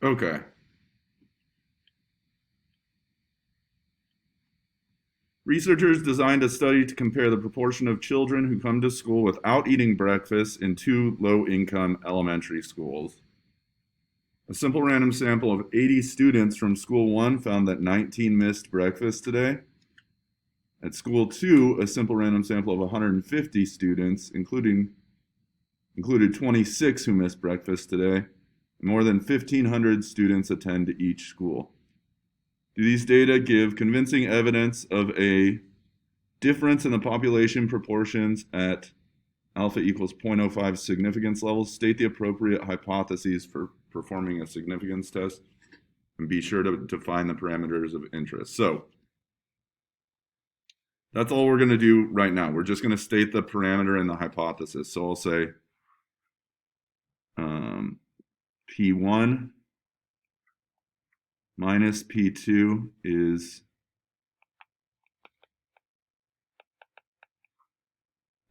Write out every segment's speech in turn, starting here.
Okay. Researchers designed a study to compare the proportion of children who come to school without eating breakfast in two low-income elementary schools. A simple random sample of 80 students from school 1 found that 19 missed breakfast today. At school 2, a simple random sample of 150 students, included 26 who missed breakfast today. More than 1,500 students attend each school. Do these data give convincing evidence of a difference in the population proportions at alpha equals 0.05 significance levels? State the appropriate hypotheses for performing a significance test, and be sure to define the parameters of interest. So that's all we're going to do right now. We're just going to state the parameter and the hypothesis. So I'll say P1 minus P2 is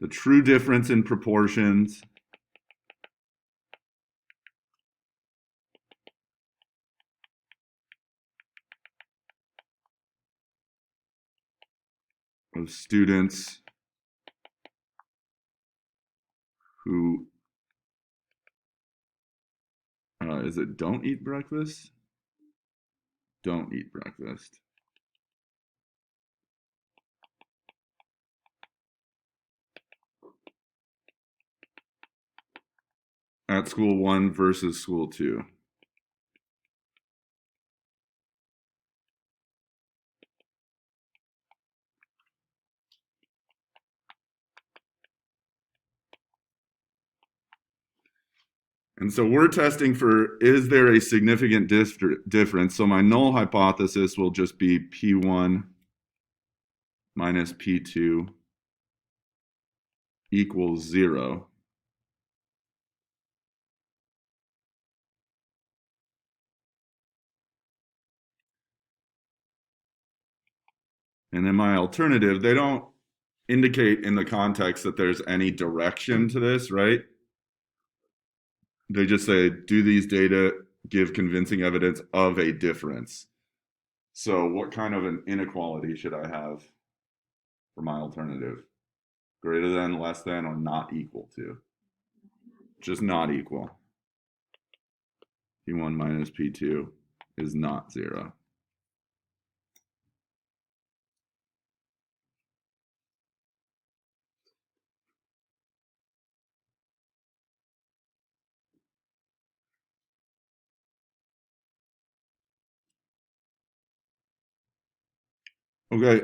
the true difference in proportions of students who don't eat breakfast? Don't eat breakfast. At school 1 versus school 2. And so we're testing for, is there a significant difference? So my null hypothesis will just be P1 minus P2 equals 0. And then my alternative, they don't indicate in the context that there's any direction to this, right? They just say, do these data give convincing evidence of a difference? So what kind of an inequality should I have for my alternative? Greater than, less than, or not equal to? Just not equal. P1 minus P2 is not 0. Okay.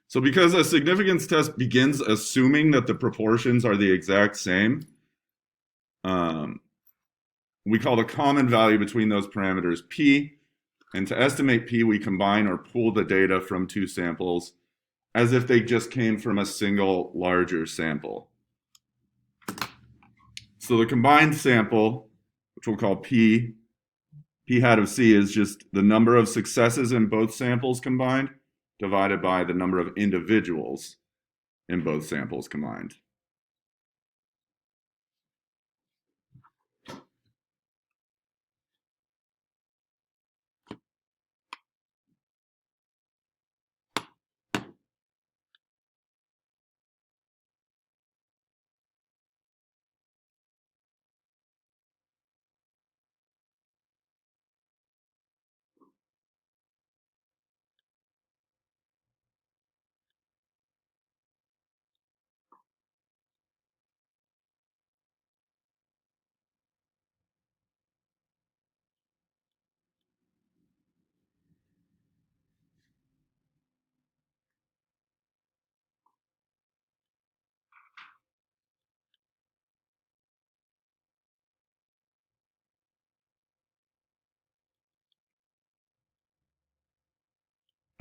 So because a significance test begins assuming that the proportions are the exact same, um, we call the common value between those parameters P. And to estimate P, we combine or pool the data from two samples as if they just came from a single larger sample. So the combined sample, which we'll call P, P hat of C is just the number of successes in both samples combined divided by the number of individuals in both samples combined.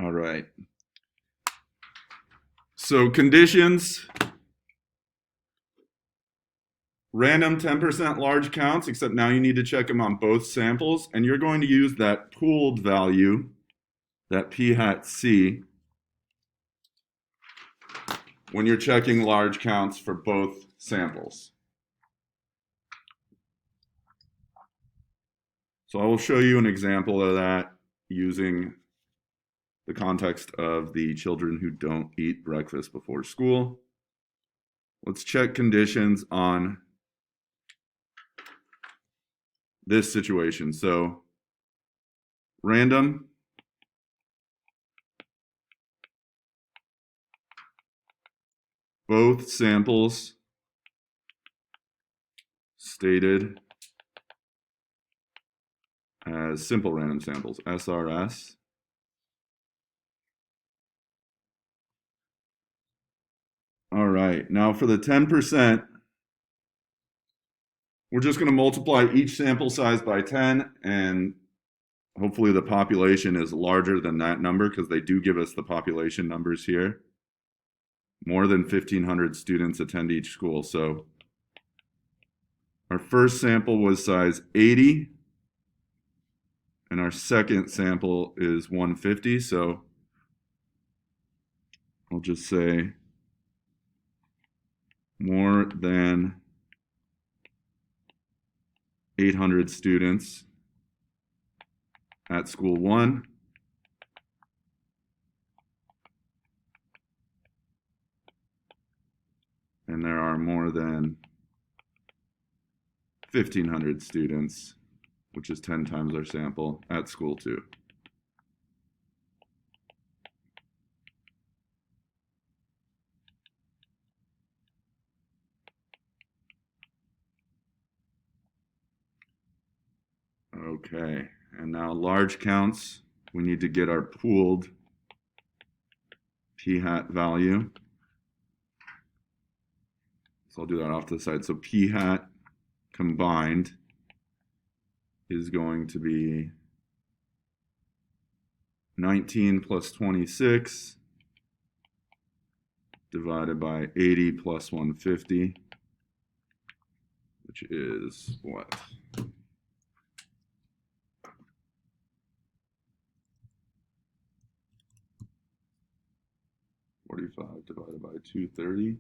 All right. So conditions random 10% large counts, except now you need to check them on both samples, and you're going to use that pooled value, that p hat c, when you're checking large counts for both samples. So I will show you an example of that using the context of the children who don't eat breakfast before school. Let's check conditions on this situation. So random, both samples stated as simple random samples, SRS. All right, now for the 10%, we're just going to multiply each sample size by 10, and hopefully the population is larger than that number, because they do give us the population numbers here. More than 1,500 students attend each school. So our first sample was size 80, and our second sample is 150. So I'll just say more than 800 students at school 1. And there are more than 1,500 students, which is 10 times our sample, at school 2. Okay, and now large counts, we need to get our pooled p hat value. So I'll do that off to the side. So p hat combined is going to be 19 plus 26 divided by 80 plus 150, which is what? 45 divided by 230.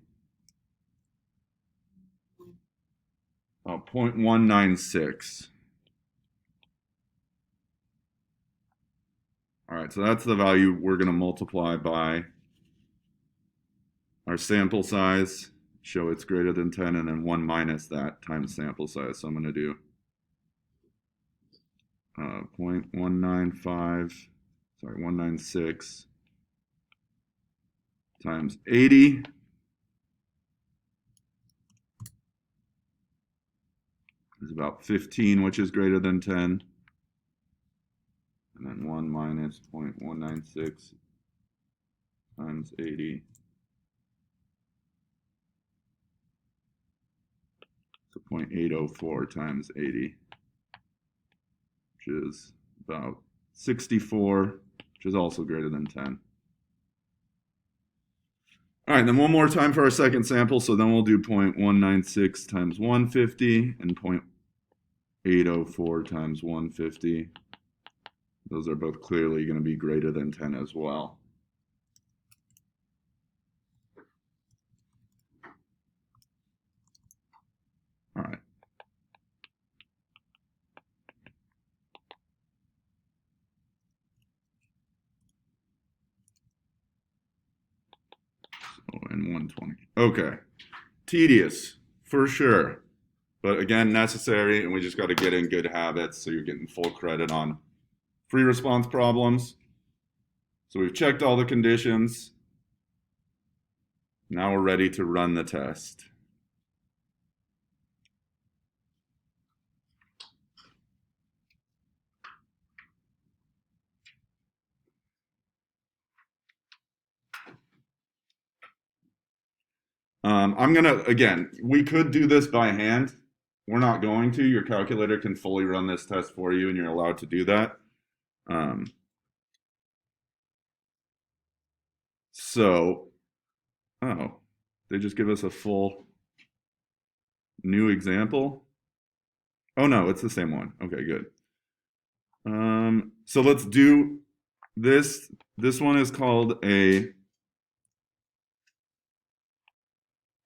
Oh, 0.196. All right, so that's the value we're going to multiply by our sample size, show it's greater than 10, and then 1 minus that times sample size. So I'm going to do 196 times 80 is about 15, which is greater than 10. And then 1 minus 0.196 times 80. So 0.804 times 80, which is about 64, which is also greater than 10. All right, then one more time for our second sample. So then we'll do 0.196 times 150 and 0.804 times 150. Those are both clearly going to be greater than 10 as well. All right. So, and 120. Okay. Tedious, for sure. But again, necessary, and we just got to get in good habits so you're getting full credit on free response problems. So we've checked all the conditions. Now we're ready to run the test. I'm gonna, again, we could do this by hand. We're not going to. Your calculator can fully run this test for you, and you're allowed to do that. So, oh, they just give us a full new example. Oh no, it's the same one. Okay, good. So let's do this. This one is called a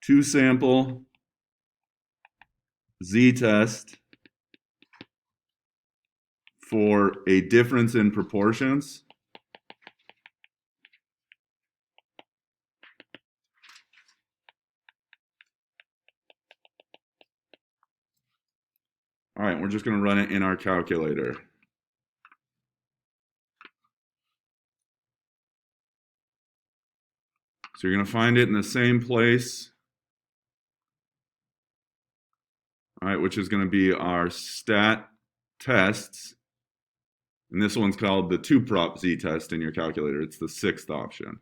two-sample z-test for a difference in proportions. All right, we're just going to run it in our calculator. So you're going to find it in the same place, all right, which is going to be our stat tests. And this one's called the two-prop z-test in your calculator. It's the sixth option.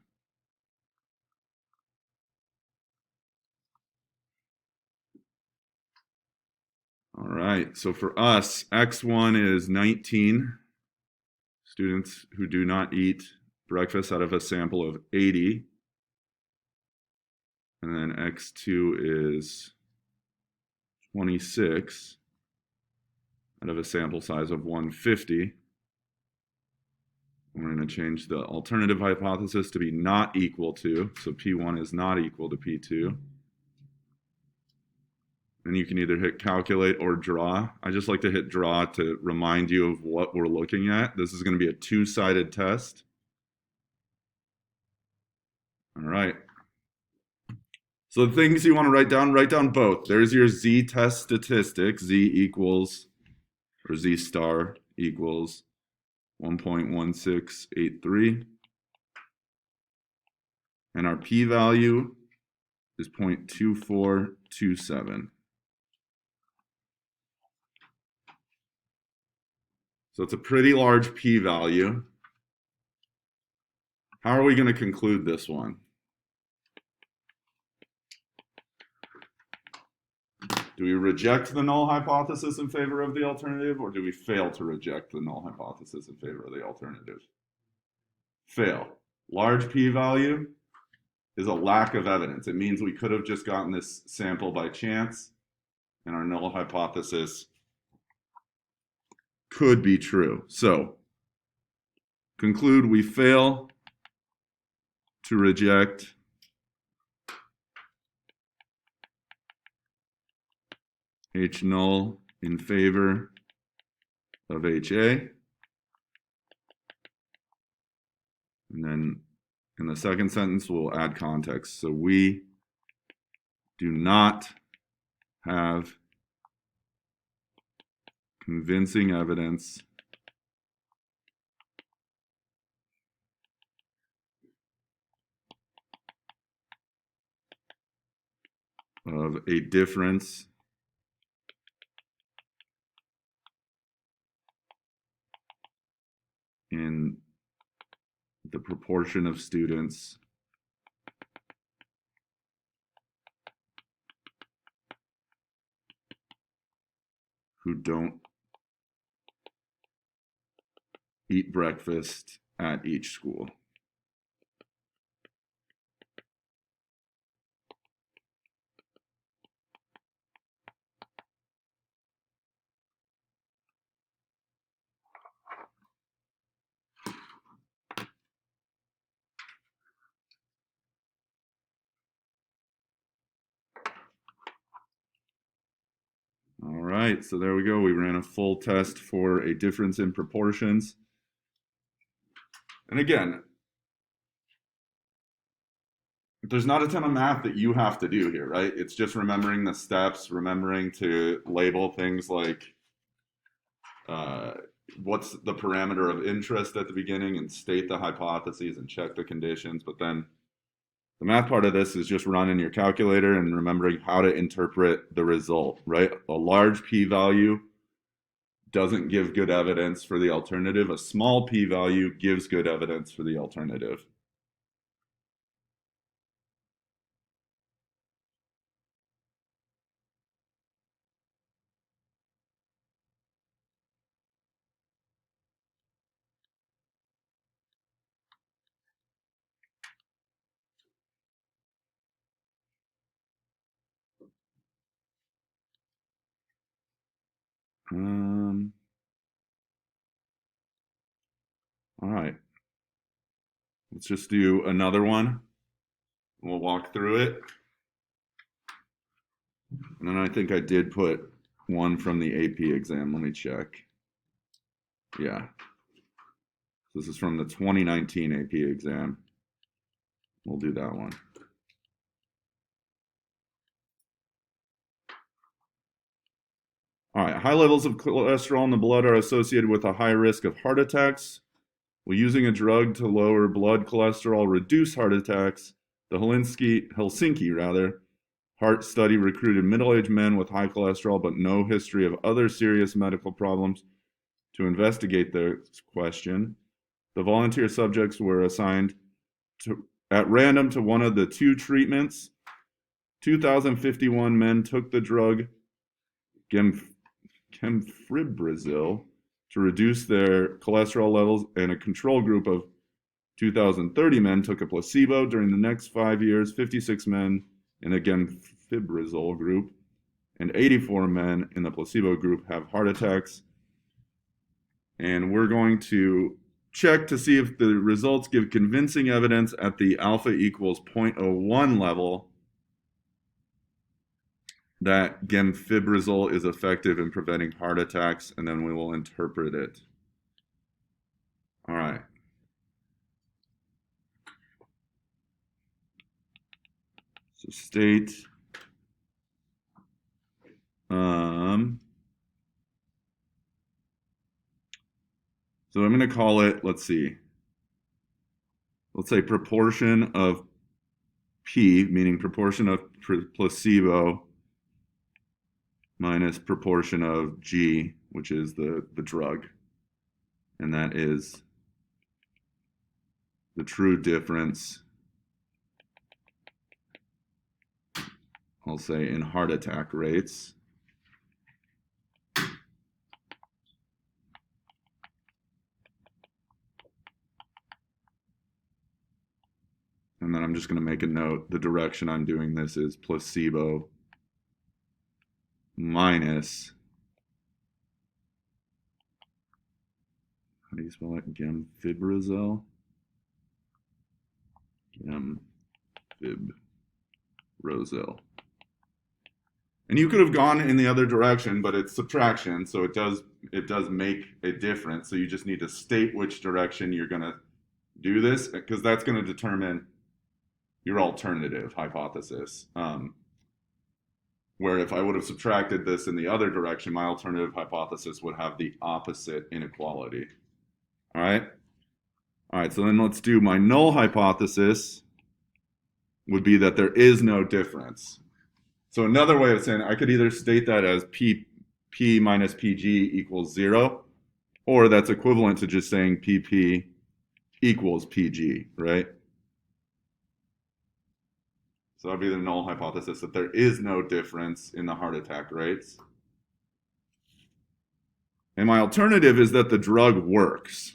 All right, so for us, X1 is 19 students who do not eat breakfast out of a sample of 80. And then X2 is 26 out of a sample size of 150. We're going to change the alternative hypothesis to be not equal to, so P1 is not equal to P2. And you can either hit calculate or draw. I just like to hit draw to remind you of what we're looking at. This is going to be a two-sided test. All right. So the things you want to write down both. There's your z-test statistic. Z equals, or z star equals 1.1683. And our p-value is 0.2427. So it's a pretty large p-value. How are we going to conclude this one? Do we reject the null hypothesis in favor of the alternative, or do we fail to reject the null hypothesis in favor of the alternative? Fail. Large p-value is a lack of evidence. It means we could have just gotten this sample by chance, and our null hypothesis could be true. So, conclude we fail to reject H null in favor of HA. And then in the second sentence, we'll add context. So we do not have convincing evidence of a difference in the proportion of students who don't eat breakfast at each school. All right, so there we go. We ran a full test for a difference in proportions. And again, there's not a ton of math that you have to do here, right? It's just remembering the steps, remembering to label things like what's the parameter of interest at the beginning and state the hypotheses and check the conditions. But then the math part of this is just running your calculator and remembering how to interpret the result, right? A large p-value doesn't give good evidence for the alternative. A small p-value gives good evidence for the alternative. All right. Let's just do another one. We'll walk through it. And then I think I did put one from the AP exam. Let me check. Yeah. This is from the 2019 AP exam. We'll do that one. All right, high levels of cholesterol in the blood are associated with a high risk of heart attacks. Will using a drug to lower blood cholesterol reduce heart attacks? The Helsinki heart study recruited middle-aged men with high cholesterol but no history of other serious medical problems to investigate this question. The volunteer subjects were assigned at random to one of the two treatments. 2,051 men took the drug Gemfibrozil to reduce their cholesterol levels, and a control group of 2,030 men took a placebo. During the next 5 years, 56 men in the Gemfibrozil group and 84 men in the placebo group have heart attacks. And we're going to check to see if the results give convincing evidence at the alpha equals 0.01 level that Gemfibrozil is effective in preventing heart attacks, and then we will interpret it. All right. So state so I'm going to call it, let's say proportion of P, meaning proportion of placebo minus proportion of G, which is the drug. And that is the true difference, I'll say, in heart attack rates. And then I'm just going to make a note. The direction I'm doing this is placebo minus, how do you spell it? Gemfibrozil. Gemfibrozil. And you could have gone in the other direction, but it's subtraction, so it does make a difference. So you just need to state which direction you're going to do this, because that's going to determine your alternative hypothesis. Where if I would have subtracted this in the other direction, my alternative hypothesis would have the opposite inequality. All right? All right, so then let's do my null hypothesis would be that there is no difference. So another way of saying it, I could either state that as P minus PG equals 0, or that's equivalent to just saying PP equals PG, right? So that'd be the null hypothesis, that there is no difference in the heart attack rates. And my alternative is that the drug works.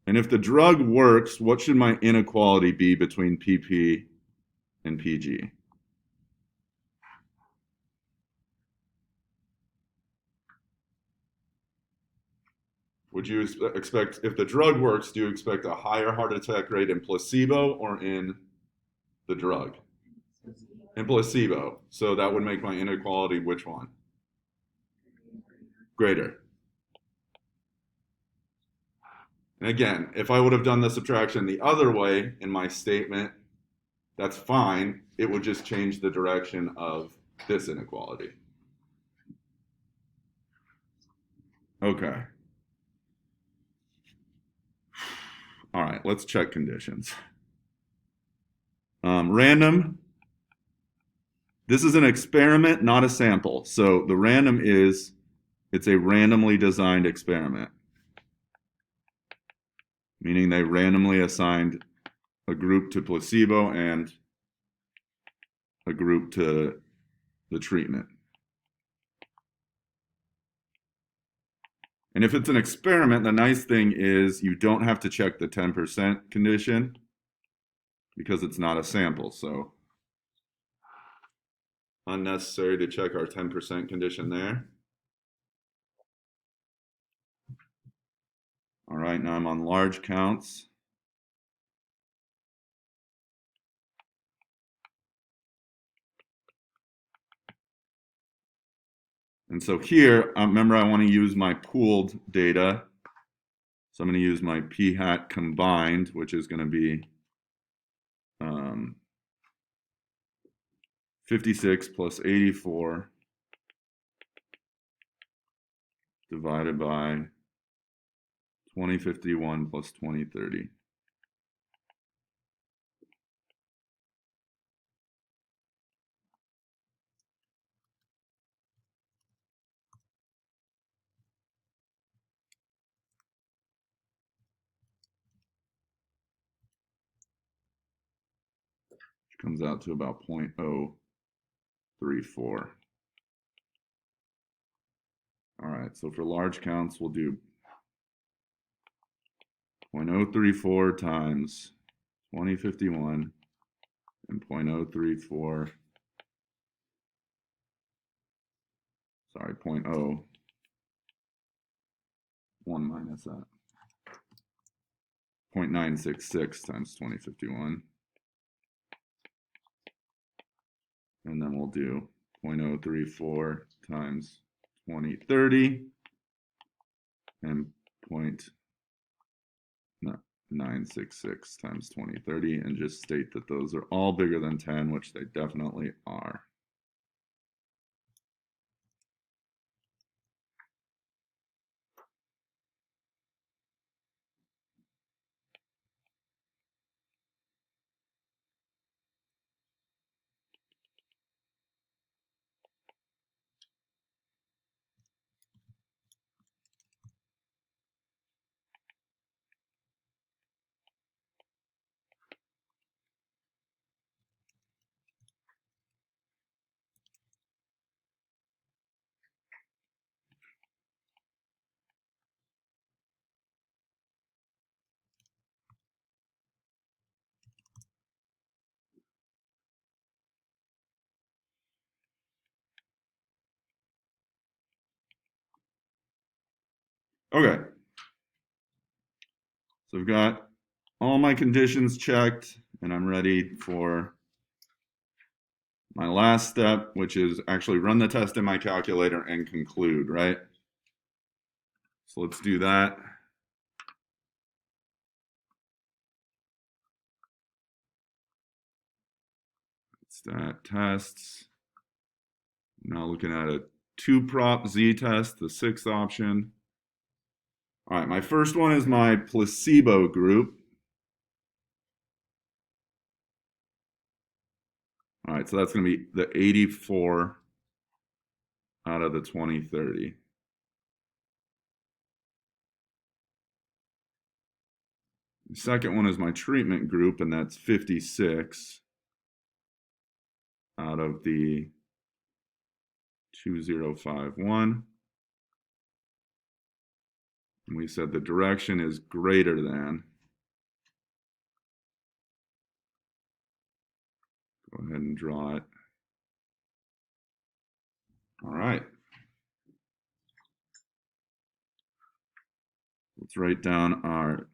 And if the drug works, what should my inequality be between PP and PG? Would you expect, if the drug works, do you expect a higher heart attack rate in placebo or in the drug? In placebo. So that would make my inequality which one? Greater. And again, if I would have done the subtraction the other way in my statement, that's fine. It would just change the direction of this inequality. Okay. All right, let's check conditions. Random. This is an experiment, not a sample. So the random is, it's a randomly designed experiment, meaning they randomly assigned a group to placebo and a group to the treatment. And if it's an experiment, the nice thing is you don't have to check the 10% condition because it's not a sample. So unnecessary to check our 10% condition there. All right, now I'm on large counts. And so here, remember I want to use my pooled data. So I'm going to use my p hat combined, which is going to be 56 plus 84 divided by 2051 plus 2030. Which comes out to about 0.034. All right, so for large counts, we'll do 0.034 times 2051 and 0.034, sorry, 0.01 minus that. 0.966 times 2051. And then we'll do 0.034 times 2030 and 0.966 times 2030, and just state that those are all bigger than 10, which they definitely are. Okay, so I've got all my conditions checked, and I'm ready for my last step, which is actually run the test in my calculator and conclude, right? So let's do that. Stat tests. Now looking at a 2-prop z-test, the 6th option. All right, my first one is my placebo group. All right, so that's going to be the 84 out of the 2030. The second one is my treatment group, and that's 56 out of the 2051. And we said the direction is greater than. Go ahead and draw it. All right. Let's write down our,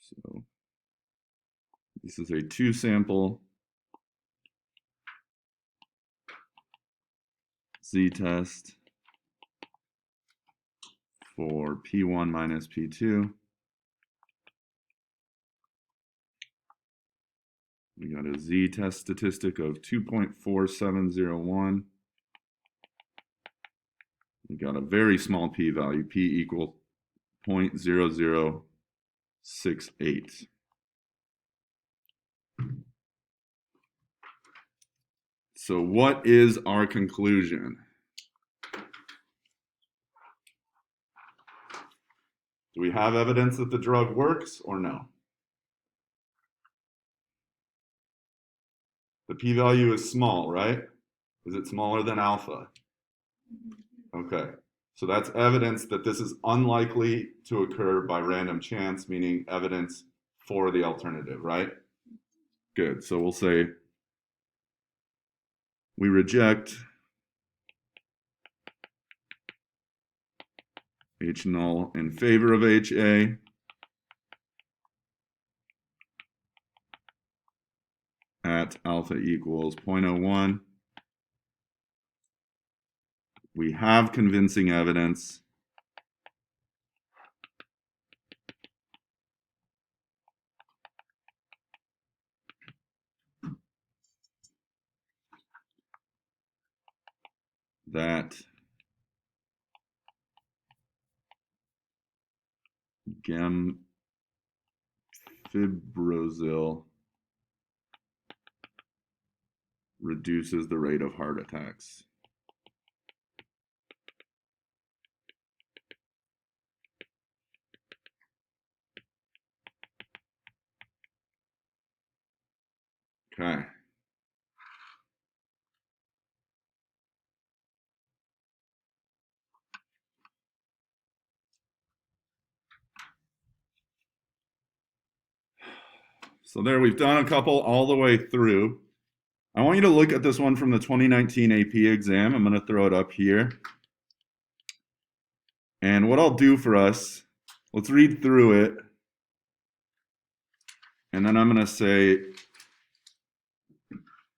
so this is a 2-sample z-test for P1 minus P2. We got a z-test statistic of 2.4701. We got a very small p-value, p equal 0.0068. So what is our conclusion? Do we have evidence that the drug works or no? The p-value is small, right? Is it smaller than alpha? Okay, so that's evidence that this is unlikely to occur by random chance, meaning evidence for the alternative, right? Good, so we'll say we reject H null in favor of HA. At alpha equals 0.01. We have convincing evidence that gemfibrozil reduces the rate of heart attacks. Okay. So there, we've done a couple all the way through. I want you to look at this one from the 2019 AP exam. I'm going to throw it up here. And what I'll do for us, let's read through it. And then I'm going to say,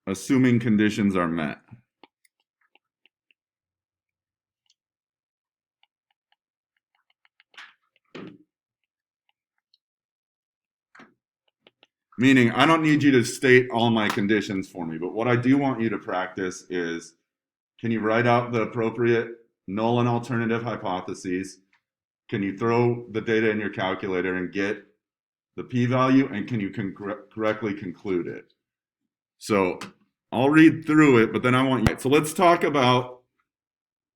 assuming conditions are met. Meaning, I don't need you to state all my conditions for me, but what I do want you to practice is, can you write out the appropriate null and alternative hypotheses? Can you throw the data in your calculator and get the p-value, and can you correctly conclude it? So I'll read through it, but then I want you. So let's talk about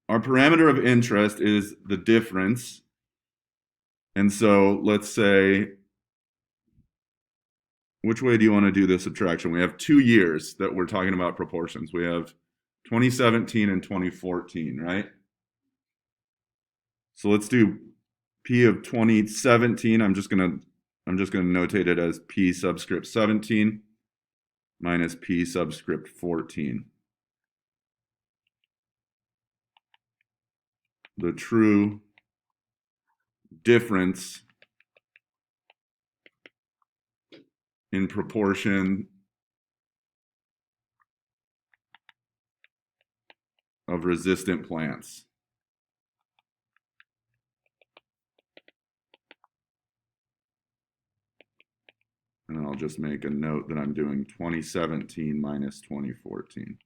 our parameter of interest is the difference. And so let's say, which way do you want to do this subtraction? We have 2 years that we're talking about proportions. We have 2017 and 2014, right? So let's do P of 2017. I'm just gonna notate it as P subscript 17 minus P subscript 14. The true difference in proportion of resistant plants. And I'll just make a note that I'm doing 2017 minus 2014.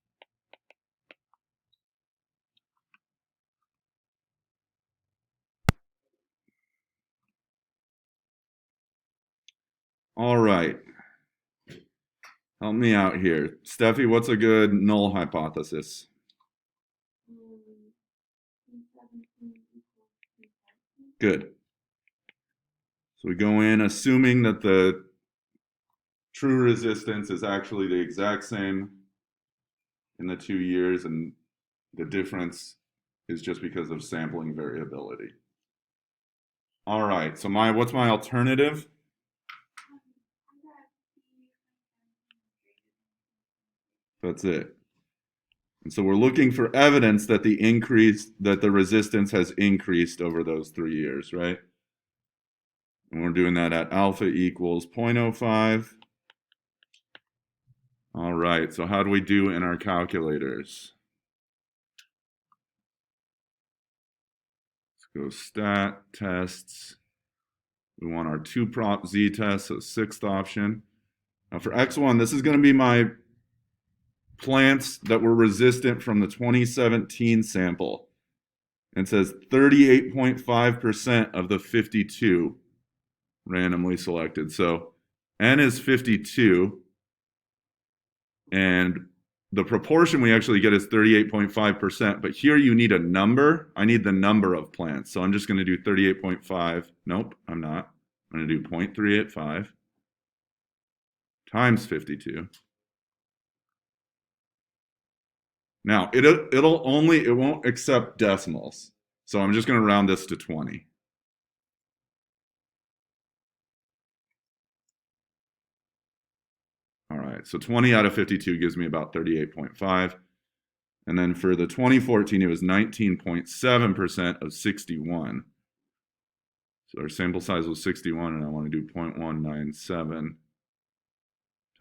All right. Help me out here. Steffi, what's a good null hypothesis? Good. So we go in assuming that the true resistance is actually the exact same in the 2 years, and the difference is just because of sampling variability. All right, so what's my alternative? That's it. And so we're looking for evidence that the resistance has increased over those 3 years, right? And we're doing that at alpha equals 0.05. All right, so how do we do in our calculators? Let's go stat tests. We want our 2-prop z-test, so 6th option. Now for x1, this is going to be my plants that were resistant from the 2017 sample. And it says 38.5% of the 52 randomly selected. So n is 52. And the proportion we actually get is 38.5%. But here you need a number. I need the number of plants. So I'm just going to do 38.5. Nope, I'm not. I'm going to do 0.385 times 52. Now, it won't accept decimals. So I'm just going to round this to 20. All right, so 20 out of 52 gives me about 38.5. And then for the 2014, it was 19.7% of 61. So our sample size was 61, and I want to do 0.197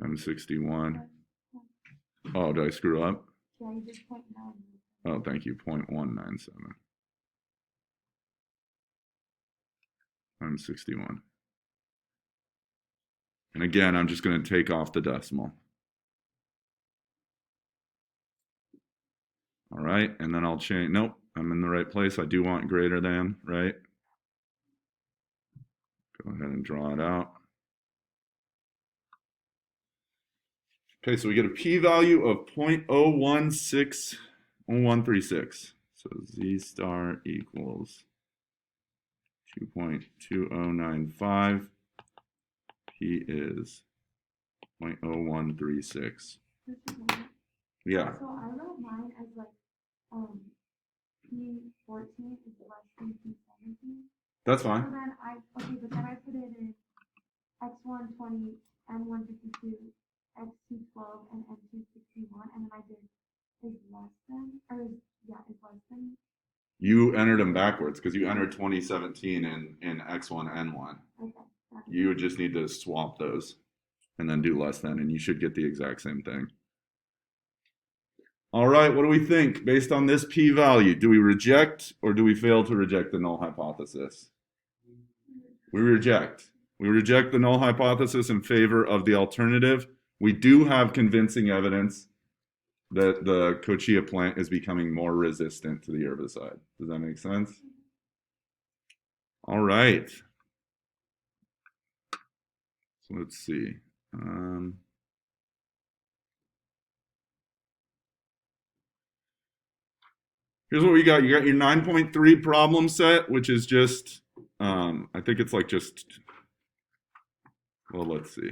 times 61. Oh, did I screw up? Yeah, you did 0.9. Oh, thank you, 0.197 times 61. And again, I'm just going to take off the decimal. All right, and then I'll change. Nope, I'm in the right place. I do want greater than, right? Go ahead and draw it out. Okay, so we get a p-value of 0.0136. So z star equals 2.2095. P is 0.0136. Yeah. So I wrote mine as like P14 is less than P17. That's fine. So then but then I put it in X120, M152, X212, and M261, and then I did is less than, or is less than. You entered them backwards because you entered 2017 in X1, N1. Okay. You would just need to swap those and then do less than, and you should get the exact same thing. All right, what do we think based on this p-value? Do we reject or do we fail to reject the null hypothesis? We reject. We reject the null hypothesis in favor of the alternative. We do have convincing evidence that the Kochia plant is becoming more resistant to the herbicide. Does that make sense? All right. So let's see. Here's what we got. You got your 9.3 problem set, which is just, I think it's like just, well, let's see.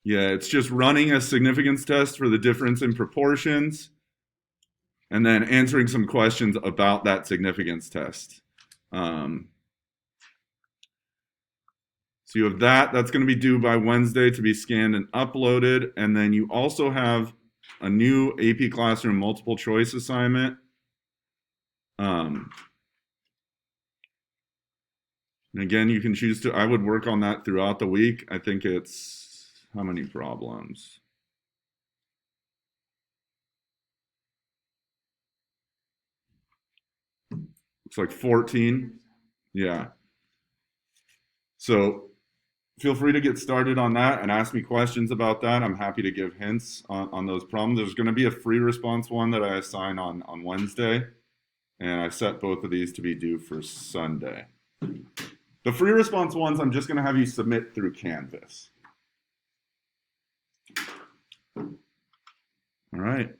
Yeah, it's just running a significance test for the difference in proportions and then answering some questions about that significance test. So you have that. That's going to be due by Wednesday to be scanned and uploaded. And then you also have a new AP Classroom multiple choice assignment. And again, you can choose to, I would work on that throughout the week. I think it's, how many problems? It's like 14. Yeah. So feel free to get started on that and ask me questions about that. I'm happy to give hints on those problems. There's going to be a free response one that I assign on Wednesday. And I set both of these to be due for Sunday. The free response ones, I'm just going to have you submit through Canvas. All right.